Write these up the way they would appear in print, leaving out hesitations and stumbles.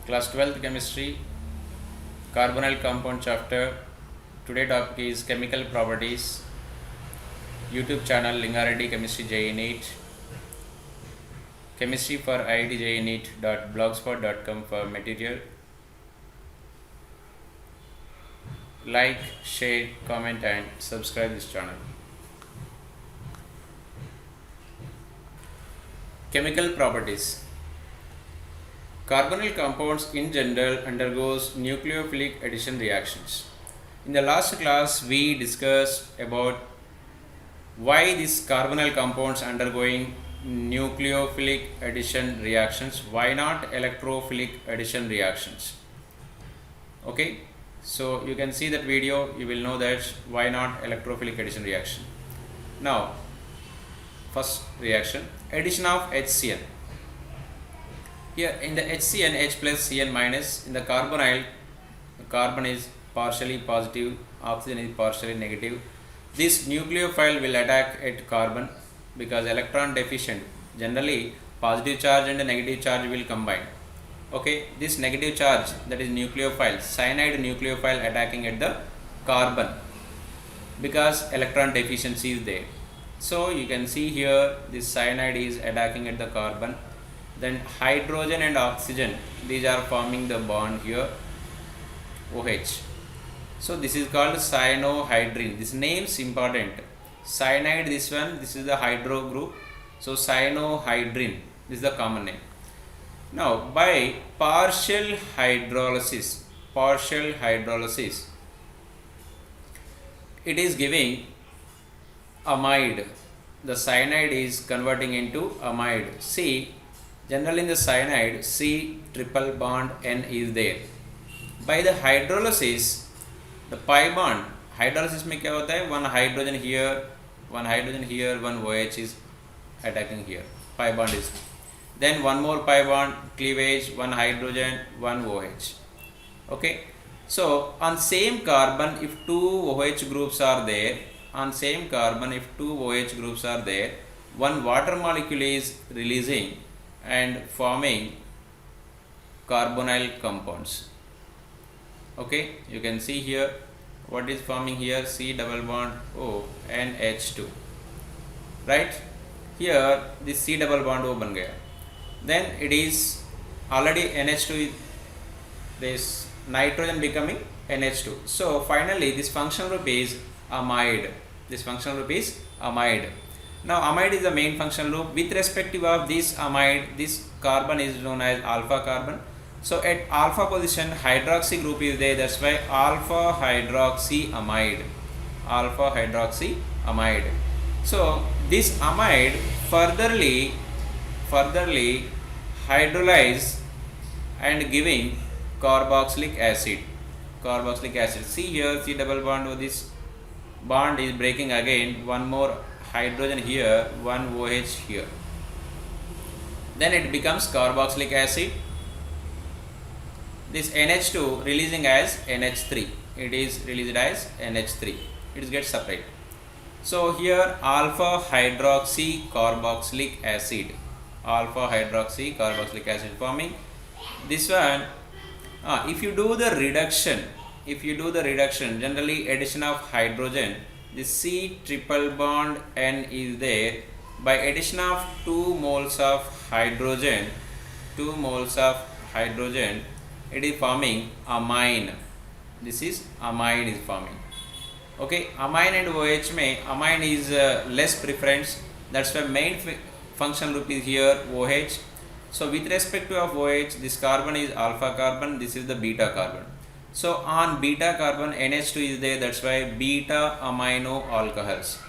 Class 12th Chemistry, Carbonyl Compound Chapter. Today topic is Chemical Properties. YouTube channel Lingareddy Chemistry JE NEET. Chemistry for IIT JE NEET.blogspot.com for material. Like, share, comment and subscribe this channel. Chemical properties. Carbonyl compounds in general undergoes nucleophilic addition reactions. In the last class we discussed about why these carbonyl compounds undergoing nucleophilic addition reactions, why not electrophilic addition reactions. Okay, so you can see that video, you will know that why not electrophilic addition reaction. Now first reaction, addition of HCl. Here in the HCN, H plus Cn minus, in the carbonyl, the carbon is partially positive, oxygen is partially negative. This nucleophile will attack at carbon because electron deficient. Generally positive charge and negative charge will combine. Okay, this negative charge, that is nucleophile, cyanide nucleophile attacking at the carbon because electron deficiency is there. So you can see here this cyanide is attacking at the carbon. Then hydrogen and oxygen, these are forming the bond here, OH. So this is called cyanohydrin. This name is important. Cyanide, this one, this is the hydro group. So cyanohydrin, this is the common name. Now by partial hydrolysis, it is giving amide. The cyanide is converting into amide. See, generally in the cyanide C triple bond N is there. By the hydrolysis, the pi bond, hydrolysis में क्या होता है, one hydrogen here, one OH is attacking here, pi bond is, then one more pi bond, cleavage, one hydrogen, one OH. Okay, so on same carbon if two OH groups are there, one water molecule is releasing and forming carbonyl compounds. Okay, you can see here what is forming here, C double bond O NH2, right? Here this C double bond O ban gaya, then it is already NH2, this nitrogen becoming NH2. So finally this functional group is amide. Now amide is the main functional group. With respect of this amide, this carbon is known as alpha carbon. So at alpha position hydroxy group is there, that's why alpha hydroxyamide. So this amide furtherly hydrolyze and giving carboxylic acid. See here C double bond with this bond is breaking again, one more hydrogen here, one OH here, then it becomes carboxylic acid. This NH2 releasing as NH3, it is released as NH3, it gets separate. So here alpha hydroxy carboxylic acid forming. This one, if you do the reduction, generally addition of hydrogen, the C triple bond N is there. By addition of 2 moles of hydrogen, it is forming amine. This is amide is forming. Okay, amine and OH में amine is less preference. That's why main functional group is here OH. So with respect to of OH, this carbon is alpha carbon, this is the beta carbon. So on beta carbon NH2 is there, that's why beta amino alcohols.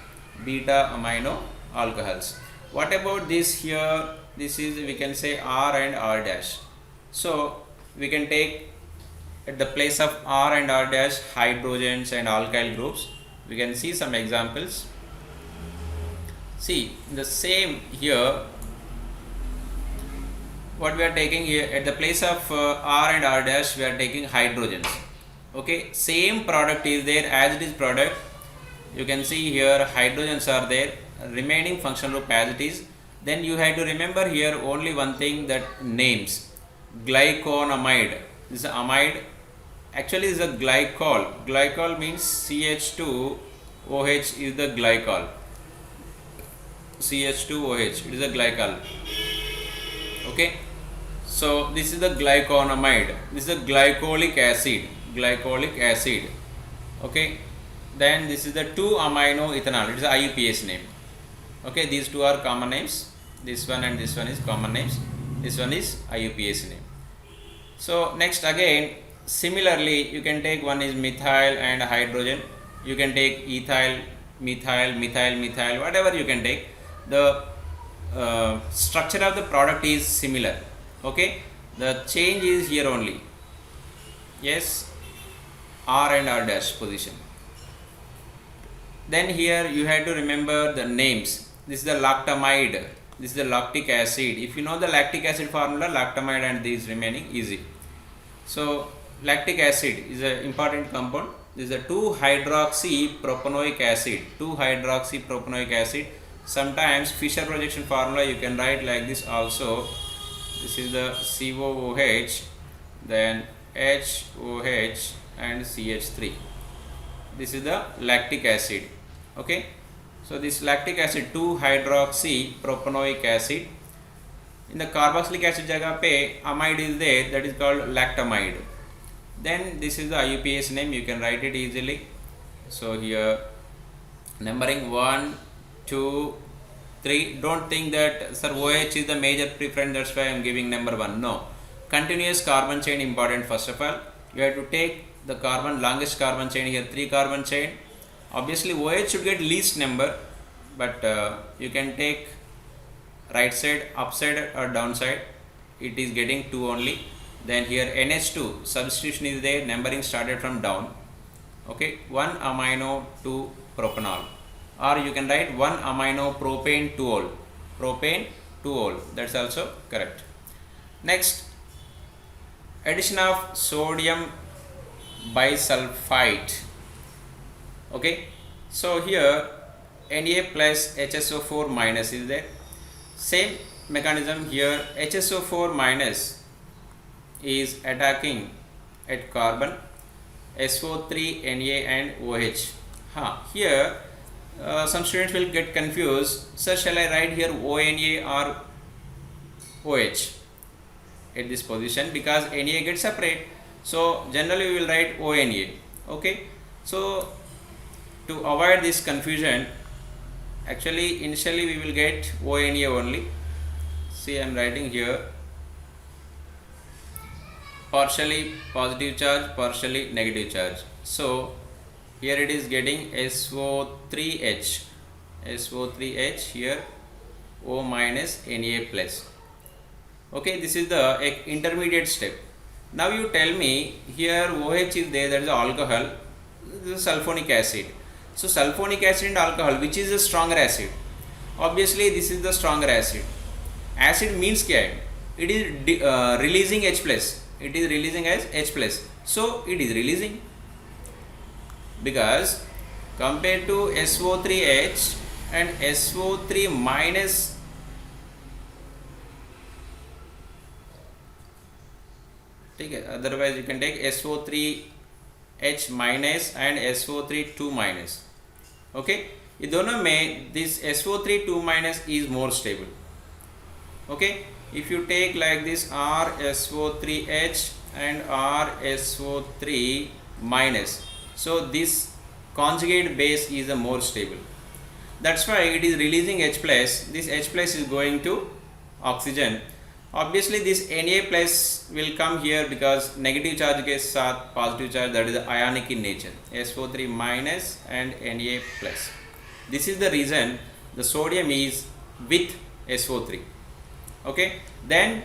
What about this here? This is, we can say R and R dash. So we can take at the place of R and R dash hydrogens and alkyl groups. We can see some examples. See the same here, what we are taking here at the place of R and R dash, we are taking hydrogens. Okay, same product is there as it is product. You can see here hydrogens are there, remaining functional group as it is. Then you have to remember here only one thing, that names. glyconamide. This is amide. Actually, this is a glycol. Glycol means CH2OH is the glycol. CH2OH, it is a glycol. Okay. So this is the glyconamide. This is a glycolic acid. Glycolic acid. Okay. Then this is the 2-amino ethanol. It is a IUPAC name. Okay. These two are common names. This one and this one is common names. This one is IUPAC name. So next again, similarly, you can take one is methyl and hydrogen. You can take ethyl, methyl, whatever you can take. The structure of the product is similar. Okay, the change is here only. Yes, R and R dash position. Then here you have to remember the names. This is the lactamide. This is the lactic acid. If you know the lactic acid formula, lactamide and these remaining easy. So lactic acid is an important compound. This is a 2-hydroxypropanoic acid. 2-hydroxypropanoic acid. Sometimes Fischer projection formula you can write like this also. This is the COOH, then HOH and CH3. This is the lactic acid. Okay. So this lactic acid 2-hydroxypropanoic acid. In the carboxylic acid jagah pe amide is there, that is called lactamide. Then this is the IUPAC name, you can write it easily. So here numbering 1, 2, 3. Don't think that sir OH is the major preference, that's why I am giving number 1. No. Continuous carbon chain important first of all. You have to take the carbon, longest carbon chain here, 3 carbon chain. Obviously OH should get least number, but you can take right side, upside or downside. It is getting 2 only. Then here NH2 substitution is there, numbering started from down. Okay, 1-amino 2-propanol, or you can write 1-amino propane 2-ol. Propane 2-ol, that's also correct. Next, addition of sodium bisulfite. Okay, so here Na plus HSO4 minus is there. Same mechanism here, HSO4 minus is attacking at carbon, SO3, Na and OH. Here some students will get confused. Sir, shall I write here ONA or OH at this position, because Na gets separate. So generally we will write ONA. Okay. So to avoid this confusion, actually initially we will get ONA only. See, I am writing here partially positive charge, partially negative charge. So here it is getting SO3H, SO3H here, O minus Na plus. Okay, this is the intermediate step. Now you tell me here OH is there, that is alcohol, this is sulfonic acid. So sulfonic acid and alcohol, which is the stronger acid? Obviously this is the stronger acid. Acid means kya hai? It is releasing H plus. It is releasing as H plus. So it is releasing, because compared to SO3H and SO3 minus, okay, otherwise you can take SO3H minus and SO3 2 minus. Okay, ये दोनों में this SO3 2 minus is more stable. Okay, if you take like this RSO3H and RSO3 minus, so this conjugate base is a more stable. That's why it is releasing H plus. This H plus is going to oxygen. Obviously this Na plus will come here because negative charge के साथ positive charge, that is ionic in nature, SO3 minus and Na plus. This is the reason the sodium is with SO3. Okay, then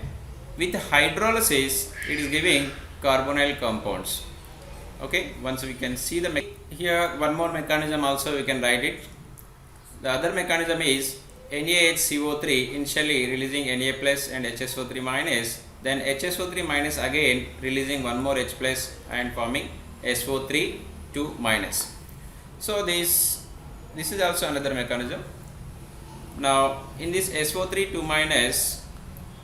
with hydrolysis it is giving carbonyl compounds. Okay, once we can see the here one more mechanism also we can write it. The other mechanism is NaHCO3 initially releasing Na plus and HSO3 minus, then HSO3 minus again releasing one more H plus and forming SO3 2 minus. So this is also another mechanism. Now in this SO3 2 minus,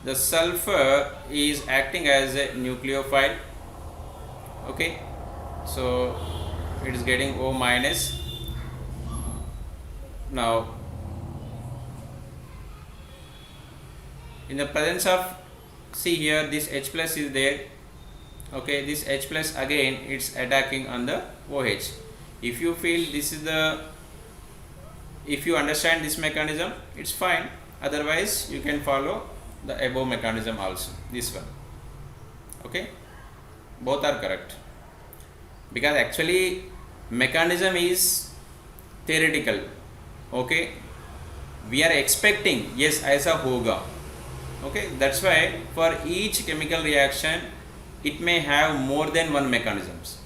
the sulfur is acting as a nucleophile. Okay, so it is getting O minus. Now in the presence of, see here, this H plus is there. Okay, this H plus again it's attacking on the OH. If you feel this is the, if you understand this mechanism, it's fine. Otherwise you can follow the above mechanism also, this one. Okay, both are correct, because actually mechanism is theoretical. Okay, we are expecting yes aisa hoga. Okay, that's why for each chemical reaction it may have more than one mechanisms.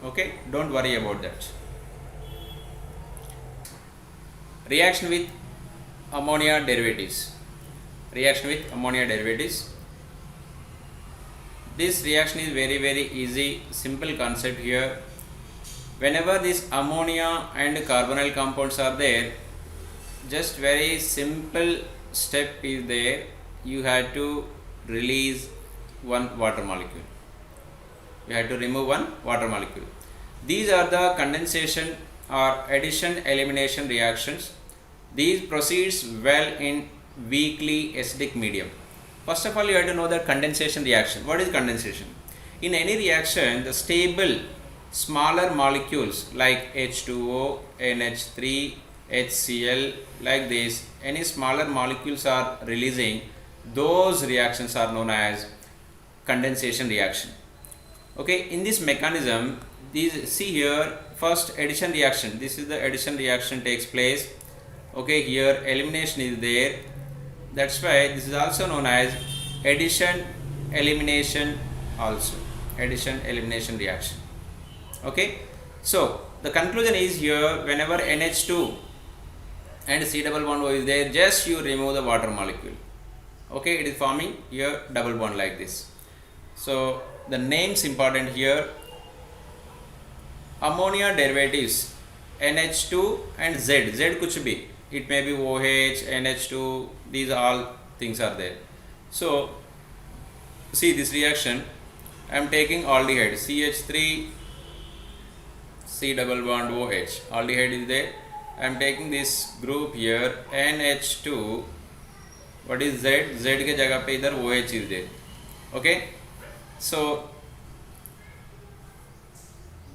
Okay, don't worry about that. Reaction with ammonia derivatives. Reaction with ammonia derivatives. This reaction is very easy, simple concept here. Whenever this ammonia and carbonyl compounds are there, just very simple step is there. You have to release one water molecule. You have to remove one water molecule. These are the condensation or addition elimination reactions. These proceeds well in weakly acidic medium. First of all, you have to know the condensation reaction. What is condensation? In any reaction, the stable smaller molecules like H2O, NH3, HCl, like this, any smaller molecules are releasing, those reactions are known as condensation reaction. Okay, in this mechanism, these, see here, first addition reaction, this is the addition reaction takes place. Okay, here elimination is there, that's why this is also known as addition elimination, also addition elimination reaction. Okay, so the conclusion is here, whenever NH2 and C double bond O is there, just you remove the water molecule. Okay, it is forming here double bond like this. So the names important here. Ammonia derivatives NH2 and Z, Z kuch bhi, it may be OH, NH2, these all things are there. So see this reaction, I am taking aldehyde CH3 C double bond OH, aldehyde is there. I am taking this group here NH2, what is Z, Z ke jagah pe idhar OH is there. Okay, so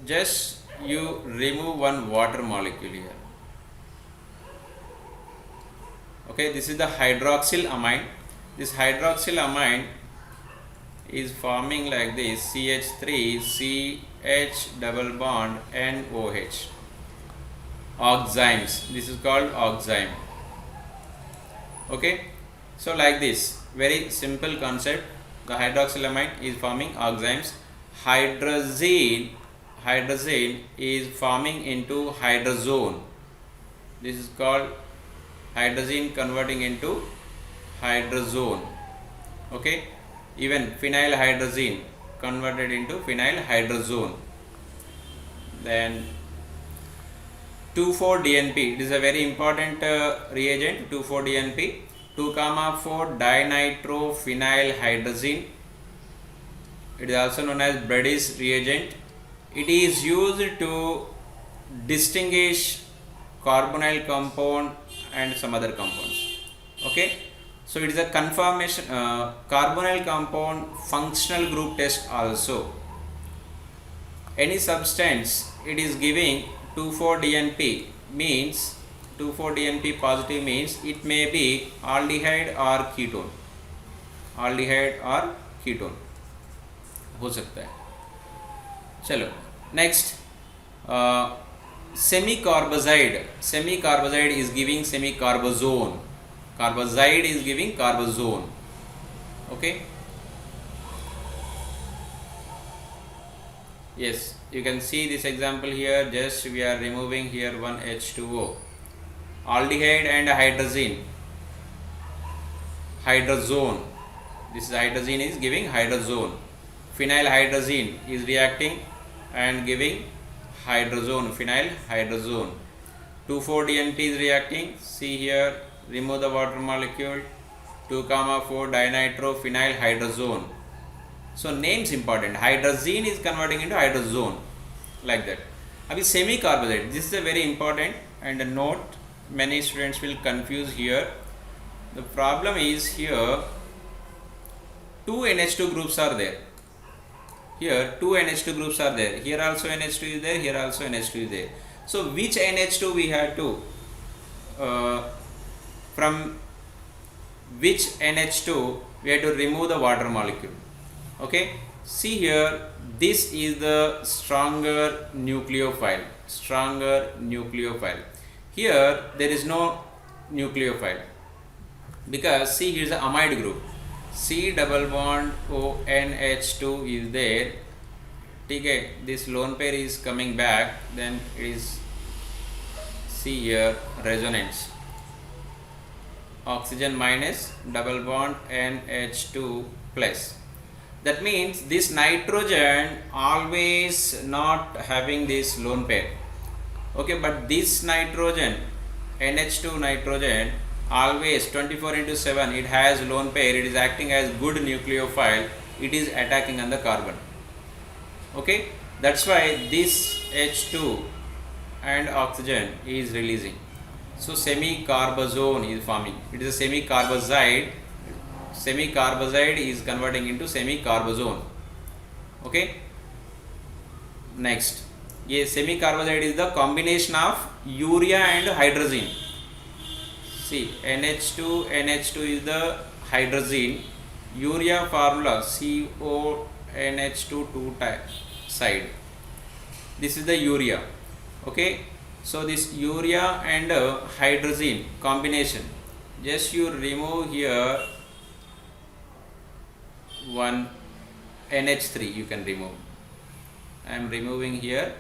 just you remove one water molecule here. Okay, this is the hydroxyl amine. This hydroxyl amine is forming like this, CH3 CH double bond NOH, oximes. This is called oxime. Okay, so like this, very simple concept. The hydroxylamine is forming oximes. Hydrazine is forming into hydrazone. This is called hydrazine converting into hydrazone. Okay, even phenylhydrazine converted into phenylhydrazone. Then 2,4-DNP, it is a very important reagent. 2,4-DNP, 2,4-dinitrophenylhydrazine. It is also known as Brady's reagent. It is used to distinguish carbonyl compound and some other compounds. Okay, so it is a conformation carbonyl compound functional group test also. Any substance it is giving 2,4-DNP means 2,4-DNP positive means it may be aldehyde or ketone. Aldehyde or ketone हो सकता है. चलो next, semicarbazide. Semicarbazide is giving semicarbazone. Carbazide is giving carbazone. Okay, yes, you can see this example here. Just we are removing here one H2O, aldehyde and hydrazine, hydrazone. This hydrazine is giving hydrazone. Phenylhydrazine is reacting and giving hydrazone, phenylhydrazone. 2,4-DNP is reacting. See here, remove the water molecule. 2,4 dinitrophenyl hydrazone. So names important. Hydrazine is converting into hydrazone, like that. Abhi semi carbazide, this is a very important and a note, many students will confuse here. The problem is here two NH2 groups are there. Here two NH2 groups are there. Here also NH2 is there. Here also NH2 is there. So which NH2 we have to from which NH2 we have to remove the water molecule. Okay. See here, this is the stronger nucleophile. Stronger nucleophile. Here there is no nucleophile because see here is the amide group. C double bond ONH2 is there. Okay, this lone pair is coming back, then it is see here resonance. Oxygen minus double bond NH2 plus. That means this nitrogen always not having this lone pair. Okay, but this nitrogen NH2 nitrogen always 24/7 it has lone pair, it is acting as good nucleophile, it is attacking on the carbon. Okay, that's why this H2 and oxygen is releasing. So semi-carbazone is forming. It is a semi-carbazide. Semi-carbazide is converting into semi-carbazone. Okay. Next, ये semi-carbazide is the combination of urea and hydrazine. See, NH2 is the hydrazine. Urea formula CONH2 2 side. This is the urea. Okay. So this urea and hydrazine combination. Just you remove here one NH3 you can remove. I am removing here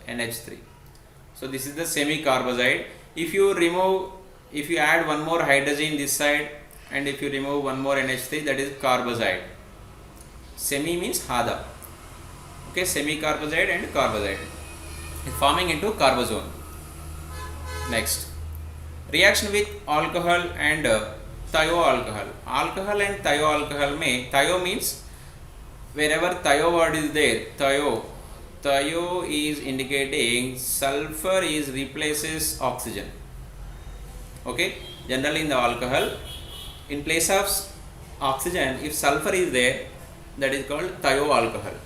NH3. So this is the semi-carbazide. If you add one more hydrazine this side and if you remove one more NH3, that is carbazide. Semi means hada. Okay, semi-carbazide and carbazide is forming into carbazone. Next, reaction with alcohol and thioalcohol. Alcohol and thioalcohol में thio means wherever thio word is there, thio is indicating sulfur is replaces oxygen. Okay, generally in the alcohol, in place of oxygen, if sulfur is there, that is called thioalcohol.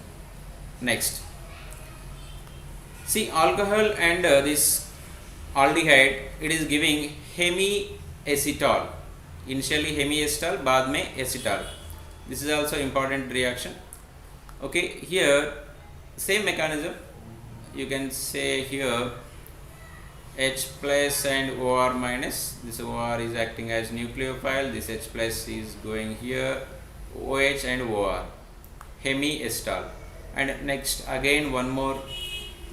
Next, see alcohol and this aldehyde, it is giving hemiacetal. Initially hemiacetal, बाद में acetal. This is also important reaction. Okay, here same mechanism. You can say here H plus and OR minus. This OR is acting as nucleophile. This H plus is going here. OH and OR. Hemiacetal. And next again one more.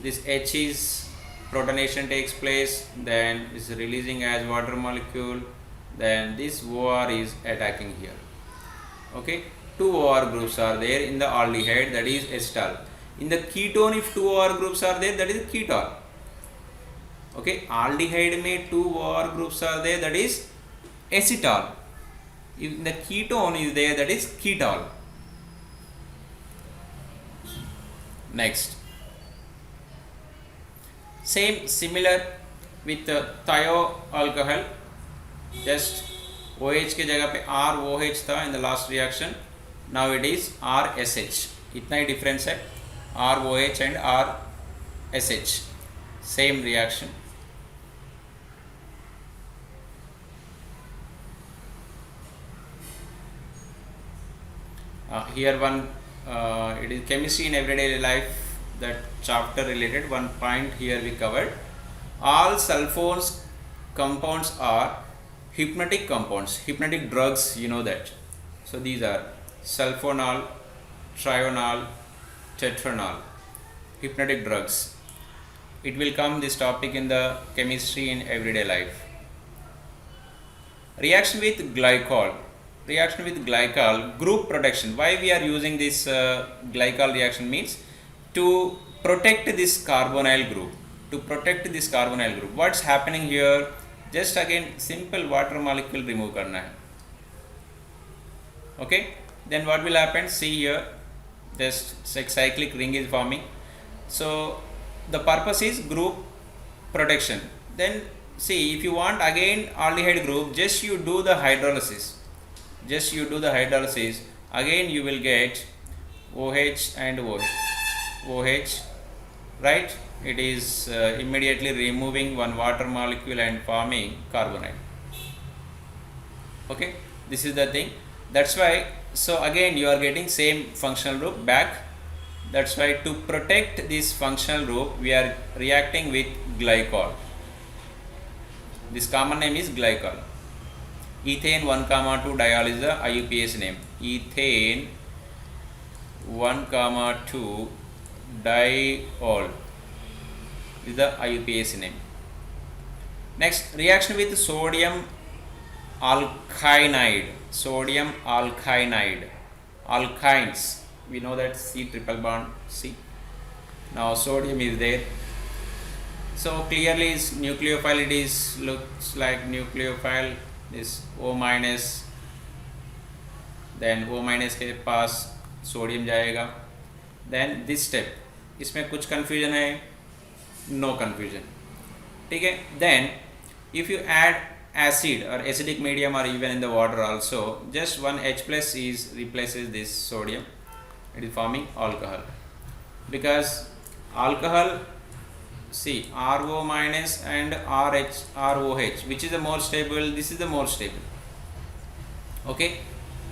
This H is protonation takes place, then is releasing as water molecule, then this OR is attacking here. Okay, two OR groups are there in the aldehyde, that is acetal. In the ketone, if two OR groups are there, that is ketol. Okay, aldehyde में two OR groups are there, that is acetal. If the ketone is there, that is ketol. Next, same similar with thioalcohol, just OH के जगह पे ROH था in the last reaction, now it is RSH. इतना ही difference है, ROH and RSH, same reaction. Here one, it is chemistry in everyday life, that chapter related one point here we covered. All sulfones compounds are hypnotic compounds, hypnotic drugs, you know that. So these are sulfonal, trional, tetranol, hypnotic drugs. It will come this topic in the chemistry in everyday life. Reaction with glycol. Reaction with glycol, group protection. Why we are using this glycol reaction means to protect this carbonyl group. To protect this carbonyl group. What's happening here? Just again simple water molecule remove करना है. Okay, then what will happen? See here, this cyclic ring is forming. So the purpose is group protection. Then see, if you want again aldehyde group, just you do the hydrolysis. Again you will get OH and OH, right? It is immediately removing one water molecule and forming carbonate. Okay, this is the thing. That's why, so again you are getting same functional group back. That's why to protect this functional group we are reacting with glycol. This common name is glycol. Ethane 1,2 diol is the IUPAC name. Ethane 1,2 diol is the IUPAC name. Next, reaction with sodium alkynide. Alkynes. We know that C triple bond C. Now sodium is there. So clearly is nucleophile. It is looks like nucleophile. This O minus. Then O minus के पास sodium जाएगा. Then this step. इसमें कुछ confusion है? No confusion. ठीक है? Then if you add acid or acidic medium or even in the water also, just one H plus is replaces this sodium. It is forming alcohol. Because alcohol, see, RO minus and ROH, which is the more stable? This is the more stable. Okay,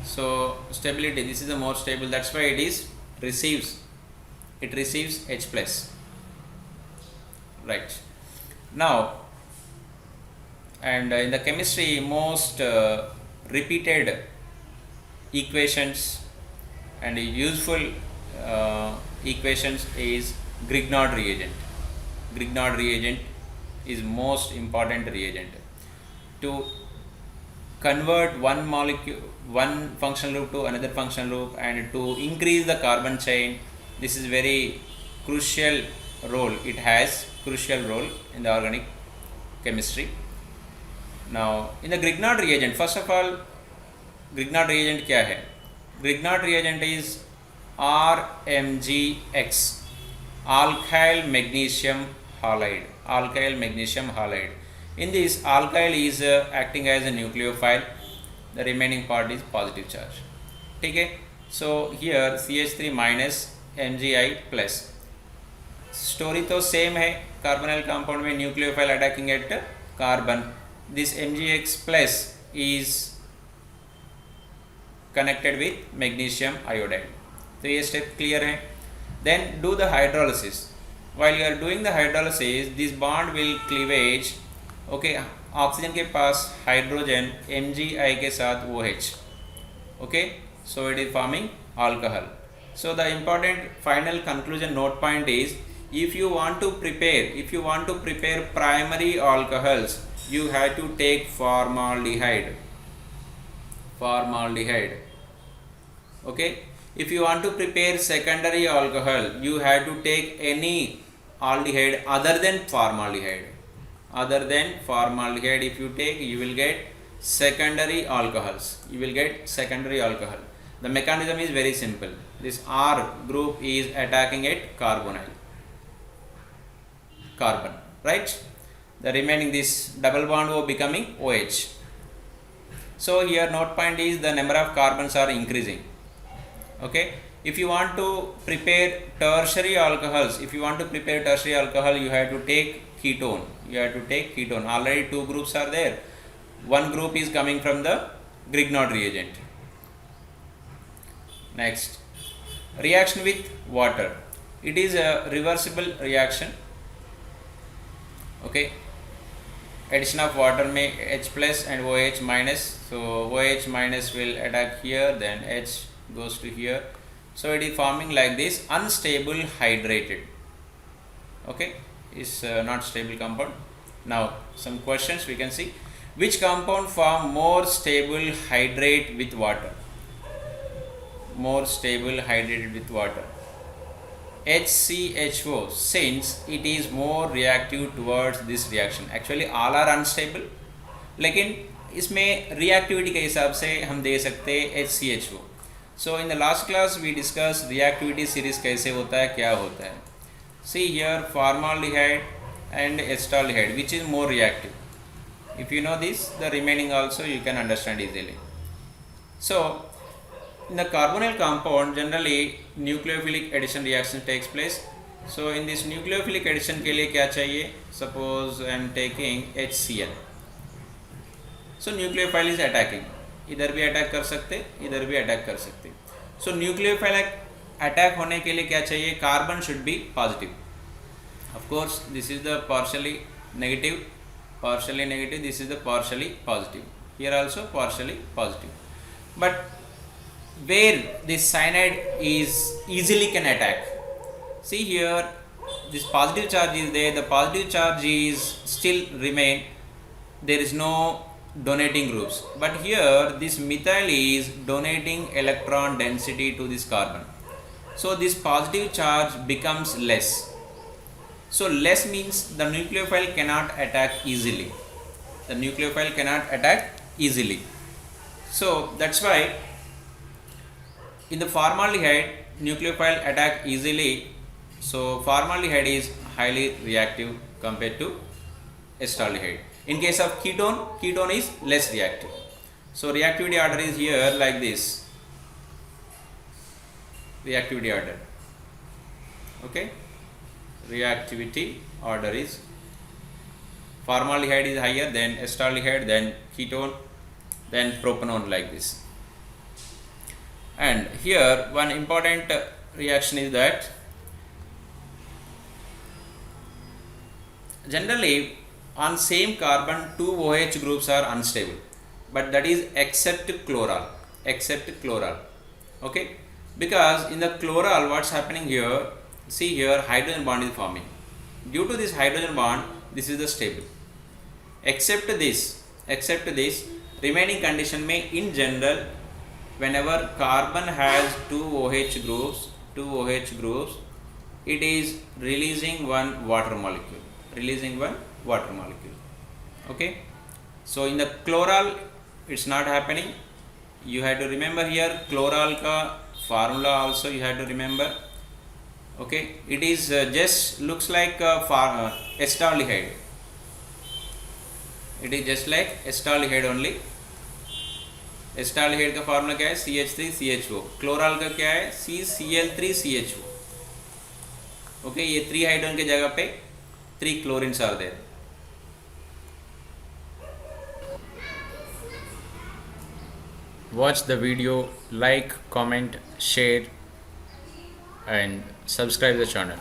so stability, this is the more stable. That's why it receives H plus. Right. Now, and in the chemistry, most repeated equations and useful equations is Grignard reagent. Grignard reagent is most important reagent to convert one molecule, one functional group to another functional group, and to increase the carbon chain. This is very crucial role. It has crucial role in the organic chemistry. Now, in the Grignard reagent, first of all, Grignard reagent क्या है? Grignard reagent is RMgX, alkyl magnesium halide. In this, alkyl is acting as a nucleophile. The remaining part is positive charge. Okay. So here CH3 minus Mgi plus. Story तो same है. Carbonyl compound में nucleophile attacking at carbon. This Mgx plus is connected with magnesium iodide. तो ये step clear है. Then do the hydrolysis. While you are doing the hydrolysis, this bond will cleavage. Okay, oxygen के पास hydrogen Mgi के साथ OH. Okay, so it is forming alcohol. So the important final conclusion note point is, if you want to prepare primary alcohols, you have to take formaldehyde. Okay, if you want to prepare secondary alcohol, you have to take any aldehyde other than formaldehyde. If you take, you will get secondary alcohols. The mechanism is very simple. This R group is attacking at carbon, right? The remaining this double bond O becoming OH. So here note point is the number of carbons are increasing. Okay, if you want to prepare tertiary alcohols, you have to take ketone. Already two groups are there. One group is coming from the Grignard reagent. Next, reaction with water. It is a reversible reaction. Okay, addition of water may H plus and OH minus. So OH minus will attack here, then H goes to here. So it is forming like this, unstable hydrated. Okay, is not stable compound. Now some questions we can see. Which compound form more stable hydrate with water? HCHO, since it is more reactive towards this reaction. Actually all are unstable, लेकिन इसमें reactivity के हिसाब से हम दे सकते हैं HCHO. So in the last class we discuss reactivity series कैसे होता है, क्या होता है. See here formaldehyde and acetaldehyde, which is more reactive. If you know this, the remaining also you can understand easily. So in the carbonyl compound generally nucleophilic addition reaction takes place. So in this nucleophilic addition के लिए क्या चाहिए? Suppose I am taking HCl. So nucleophile is attacking. इधर भी attack कर सकते, इधर भी अटैक कर सकते. So nucleophile अटैक होने के लिए क्या चाहिए? Carbon should be positive. Of course, this is the partially negative, this is the partially positive. Here also partially positive. But where this cyanide is easily can attack. See here, this positive charge is there, the positive charge is still remain, there is no donating groups. But here this methyl is donating electron density to this carbon. So this positive charge becomes less. So less means the nucleophile cannot attack easily. The nucleophile cannot attack easily. So that's why in the formaldehyde nucleophile attack easily. So formaldehyde is highly reactive compared to acetaldehyde. In case of ketone, ketone is less reactive. So reactivity order is here like this. Reactivity order. Okay. Reactivity order is formaldehyde is higher, then acetaldehyde, then ketone, then propanone, like this. And here one important reaction is that generally on same carbon two OH groups are unstable, but that is except chloral, okay, because in the chloral what's happening here, see here hydrogen bond is forming. Due to this hydrogen bond, this is the stable. Except this remaining condition may in general whenever carbon has two OH groups, it is releasing one water molecule. Okay. So in the chloral it's not happening. You have to remember here chloral ka formula also you have to remember. Okay, it is just looks like acetaldehyde. It is just like acetaldehyde only. acetaldehyde का formula क्या है? CH3CHO. Chloral का क्या है? CCl3CHO. Okay, ये 3 hydrogen के जगह पे 3 chlorines are there. Watch the video, like, comment, share and subscribe the channel.